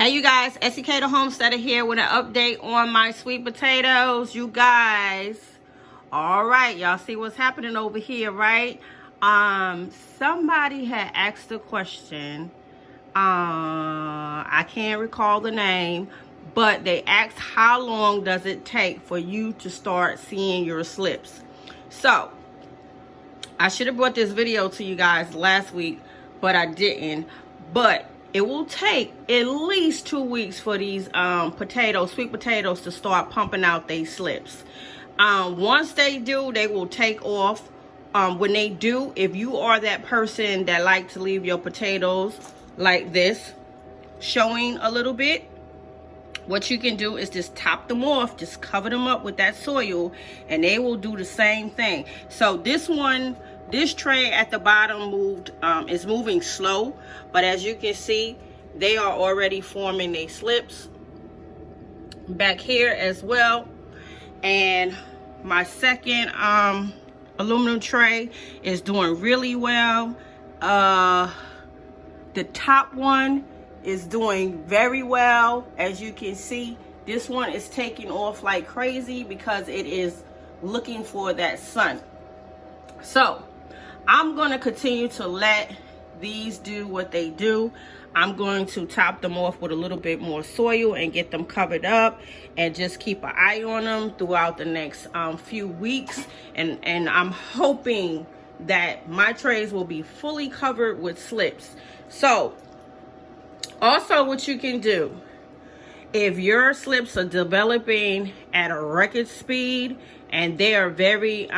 Hey you guys, Esikhomesteddah Homesteading here with an update on my sweet potatoes. You guys, all right, y'all see what's happening over here, right? Somebody had asked a question. I can't recall the name, but they asked how long does it take for you to start seeing your slips. So I should have brought this video to you guys last week, but I didn't. But it will take at least 2 weeks for these sweet potatoes to start pumping out their slips. Once they do, they will take off. When they do, if you are that person that like to leave your potatoes like this, showing a little bit, what you can do is just top them off, just cover them up with that soil, and they will do the same thing. So this tray at the bottom is moving slow, but as you can see, they are already forming their slips back here as well. And my second aluminum tray is doing really well. The top one is doing very well. As you can see, this one is taking off like crazy because it is looking for that sun. So I'm going to continue to let these do what they do. I'm going to top them off with a little bit more soil and get them covered up and just keep an eye on them throughout the next few weeks. And I'm hoping that my trays will be fully covered with slips. So also what you can do, if your slips are developing at a record speed and they are very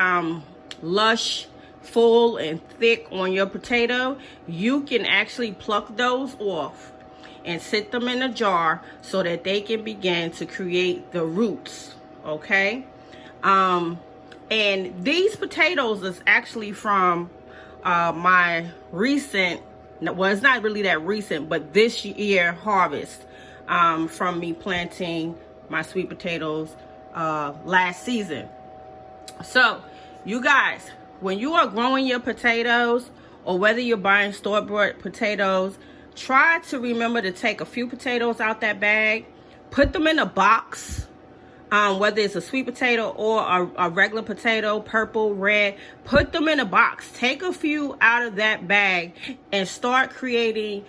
lush, full and thick on your potato, you can actually pluck those off and sit them in a jar so that they can begin to create the roots. Okay, and these potatoes is actually from my recent, well, it's not really that recent, but this year harvest from me planting my sweet potatoes last season. So you guys, when you are growing your potatoes, or whether you're buying store-bought potatoes, try to remember to take a few potatoes out that bag, put them in a box, whether it's a sweet potato or a regular potato, purple, red, put them in a box. Take a few out of that bag and start creating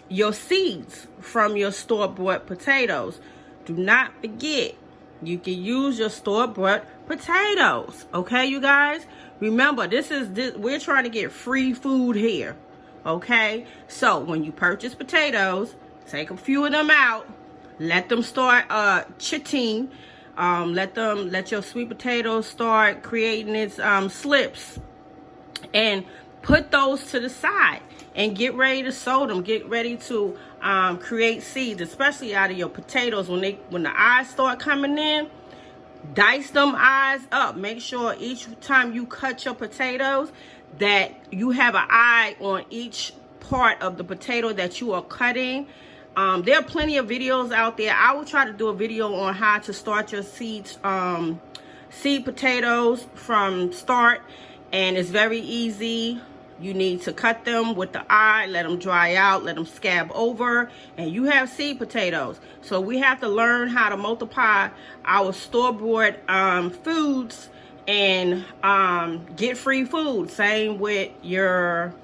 your seeds from your store-bought potatoes. Do not forget, you can use your store-bought potatoes. Okay, you guys? Remember, we're trying to get free food here. Okay? So when you purchase potatoes, take a few of them out. Let them start chitting. Let your sweet potatoes start creating its slips. And put those to the side and get ready to sow them. Get ready to create seeds, especially out of your potatoes. When the eyes start coming in, dice them eyes up. Make sure each time you cut your potatoes that you have an eye on each part of the potato that you are cutting. There are plenty of videos out there. I will try to do a video on how to start your seed potatoes from start, and it's very easy. You need to cut them with the eye, let them dry out, let them scab over, and you have seed potatoes. So we have to learn how to multiply our store-bought foods and get free food. Same with your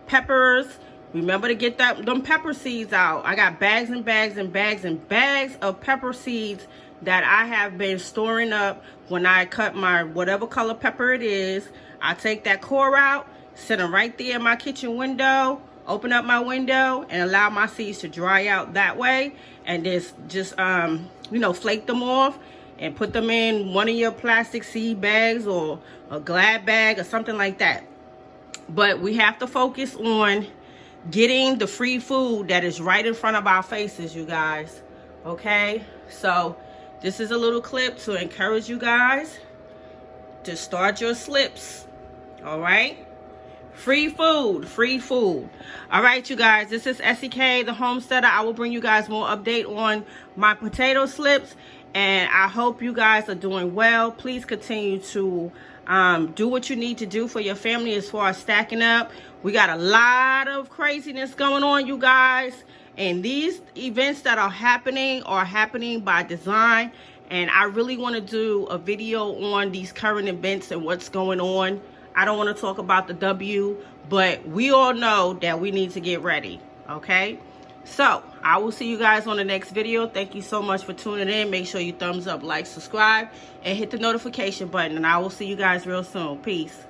peppers. Remember to get them pepper seeds out. I got bags and bags and bags and bags of pepper seeds that I have been storing up. When I cut my whatever color pepper it is, I take that core out, sit them right there in my kitchen window, open up my window and allow my seeds to dry out that way, and just flake them off and put them in one of your plastic seed bags or a Glad bag or something like that. But we have to focus on getting the free food that is right in front of our faces, you guys. Okay, so this is a little clip to encourage you guys to start your slips. All right, free food, free food. All right, you guys, this is Esikhomesteddah Homesteadder. I will bring you guys more update on my potato slips, and I hope you guys are doing well. Please continue to do what you need to do for your family as far as stacking up. We got a lot of craziness going on, you guys, And these events that are happening by design. And I really want to do a video on these current events and what's going on. I don't want to talk about the W, but we all know that we need to get ready, okay? So I will see you guys on the next video. Thank you so much for tuning in. Make sure you thumbs up, like, subscribe, and hit the notification button. And I will see you guys real soon. Peace.